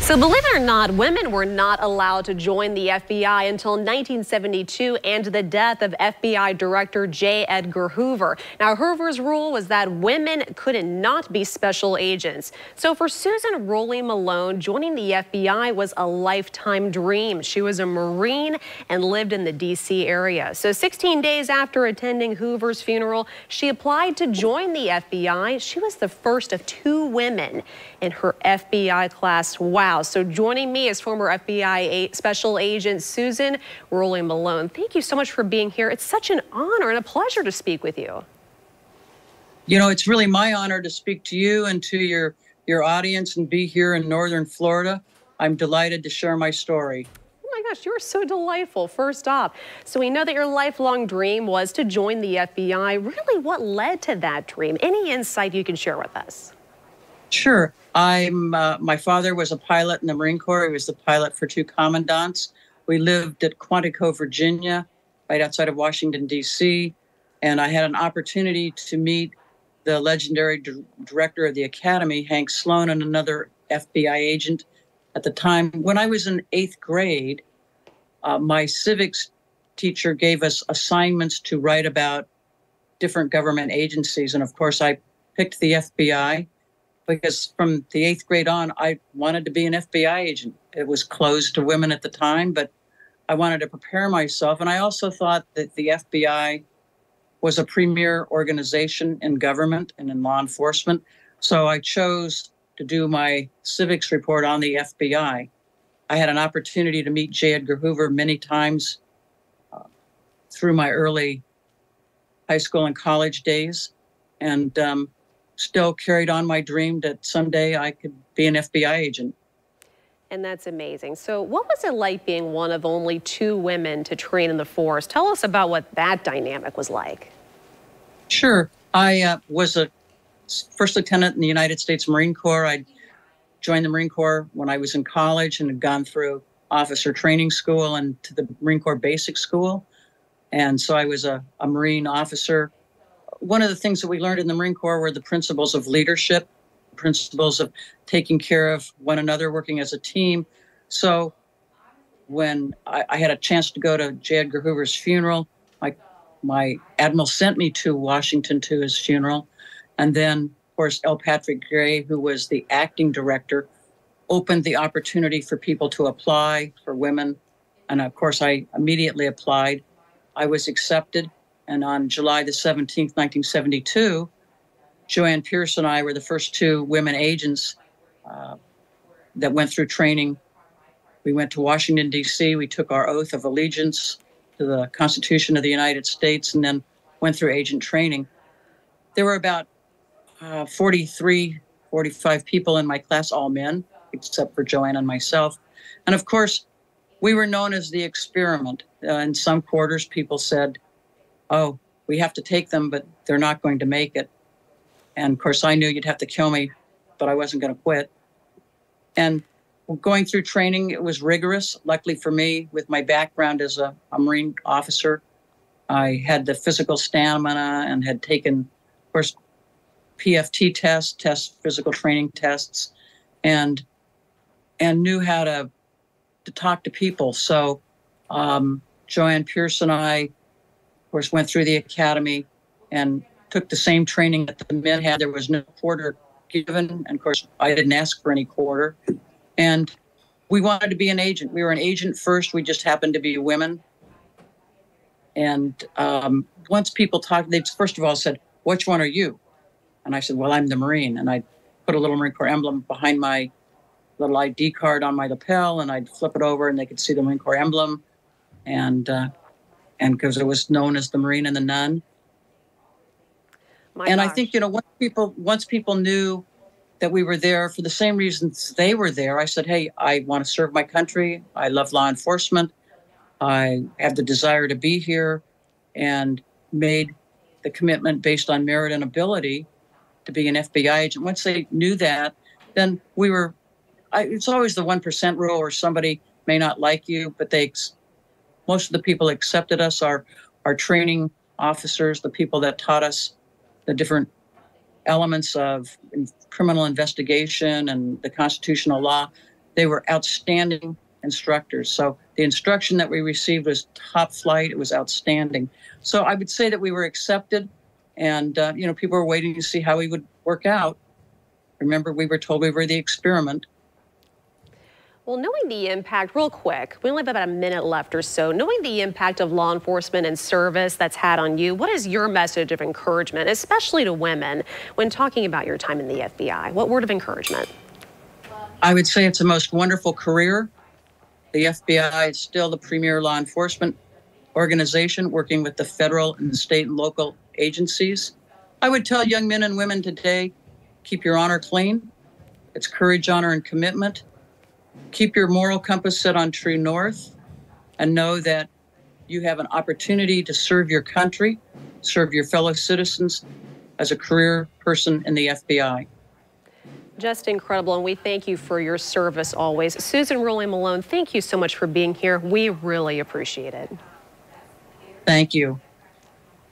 So believe it or not, women were not allowed to join the FBI until 1972 and the death of FBI Director J. Edgar Hoover. Now, Hoover's rule was that women could not be special agents. So for Susan Rowley Malone, joining the FBI was a lifetime dream. She was a Marine and lived in the D.C. area. So 16 days after attending Hoover's funeral, she applied to join the FBI. She was the first of 2 women in her FBI class. Wow. So joining me is former FBI Special Agent Susan Rowley Malone. Thank you so much for being here. It's such an honor and a pleasure to speak with you. You know, it's really my honor to speak to you and to your audience and be here in Northern Florida. I'm delighted to share my story. Oh my gosh, you're so delightful. First off, so we know that your lifelong dream was to join the FBI. Really, what led to that dream? Any insight you can share with us? Sure. My father was a pilot in the Marine Corps. He was the pilot for 2 commandants. We lived at Quantico, Virginia, right outside of Washington, D.C. And I had an opportunity to meet the legendary director of the Academy, Hank Sloan, and another FBI agent at the time. When I was in 8th grade, my civics teacher gave us assignments to write about different government agencies. And of course, I picked the FBI. Because from the 8th grade on, I wanted to be an FBI agent. It was closed to women at the time, but I wanted to prepare myself. And I also thought that the FBI was a premier organization in government and in law enforcement. So I chose to do my civics report on the FBI. I had an opportunity to meet J. Edgar Hoover many times through my early high school and college days. And still carried on my dream that someday I could be an FBI agent. And that's amazing. So what was it like being one of only 2 women to train in the force? Tell us about what that dynamic was like. Sure. I was a first lieutenant in the United States Marine Corps. I joined the Marine Corps when I was in college and had gone through officer training school and to the Marine Corps Basic School. And so I was a Marine officer. One of the things that we learned in the Marine Corps were the principles of leadership, principles of taking care of one another, working as a team. So when I had a chance to go to J. Edgar Hoover's funeral, my admiral sent me to Washington to his funeral. And then, of course, L. Patrick Gray, who was the acting director, opened the opportunity for people to apply, for women. And of course, I immediately applied. I was accepted. And on July the 17th, 1972, Joanne Pierce and I were the first 2 women agents that went through training. We went to Washington, D.C. We took our oath of allegiance to the Constitution of the United States and then went through agent training. There were about 43, 45 people in my class, all men, except for Joanne and myself. And of course, we were known as the experiment. In some quarters, people said, oh, we have to take them, but they're not going to make it. And of course, I knew you'd have to kill me, but I wasn't going to quit. And going through training, it was rigorous. Luckily for me, with my background as a Marine officer, I had the physical stamina and had taken, of course, PFT tests, physical training tests, and knew how to talk to people. So Joanne Pierce and I, of course, went through the academy and took the same training that the men had. There was no quarter given. And of course, I didn't ask for any quarter. And we wanted to be an agent. We were an agent first. We just happened to be women. And once people talked, they first of all said, which one are you? And I said, well, I'm the Marine. And I put a little Marine Corps emblem behind my little ID card on my lapel, and I'd flip it over and they could see the Marine Corps emblem. And because it was known as the Marine and the Nun. I think, you know, once people knew that we were there for the same reasons they were there, I said, hey, I want to serve my country. I love law enforcement. I have the desire to be here, and made the commitment based on merit and ability to be an FBI agent. Once they knew that, then it's always the 1% rule, or somebody may not like you, but most of the people accepted us, our training officers, the people that taught us the different elements of criminal investigation and the constitutional law. They were outstanding instructors. So the instruction that we received was top flight. It was outstanding. So I would say that we were accepted, and people were waiting to see how we would work out. Remember, we were told we were the experiment. Well, knowing the impact, real quick, we only have about a minute left or so, knowing the impact of law enforcement and service that's had on you, what is your message of encouragement, especially to women, when talking about your time in the FBI? What word of encouragement? I would say it's a most wonderful career. The FBI is still the premier law enforcement organization working with the federal and the state and local agencies. I would tell young men and women today, keep your honor clean. It's courage, honor, and commitment. Keep your moral compass set on true north, and know that you have an opportunity to serve your country, serve your fellow citizens as a career person in the FBI. Just incredible, and we thank you for your service always. Susan Rowley Malone, thank you so much for being here. We really appreciate it. Thank you.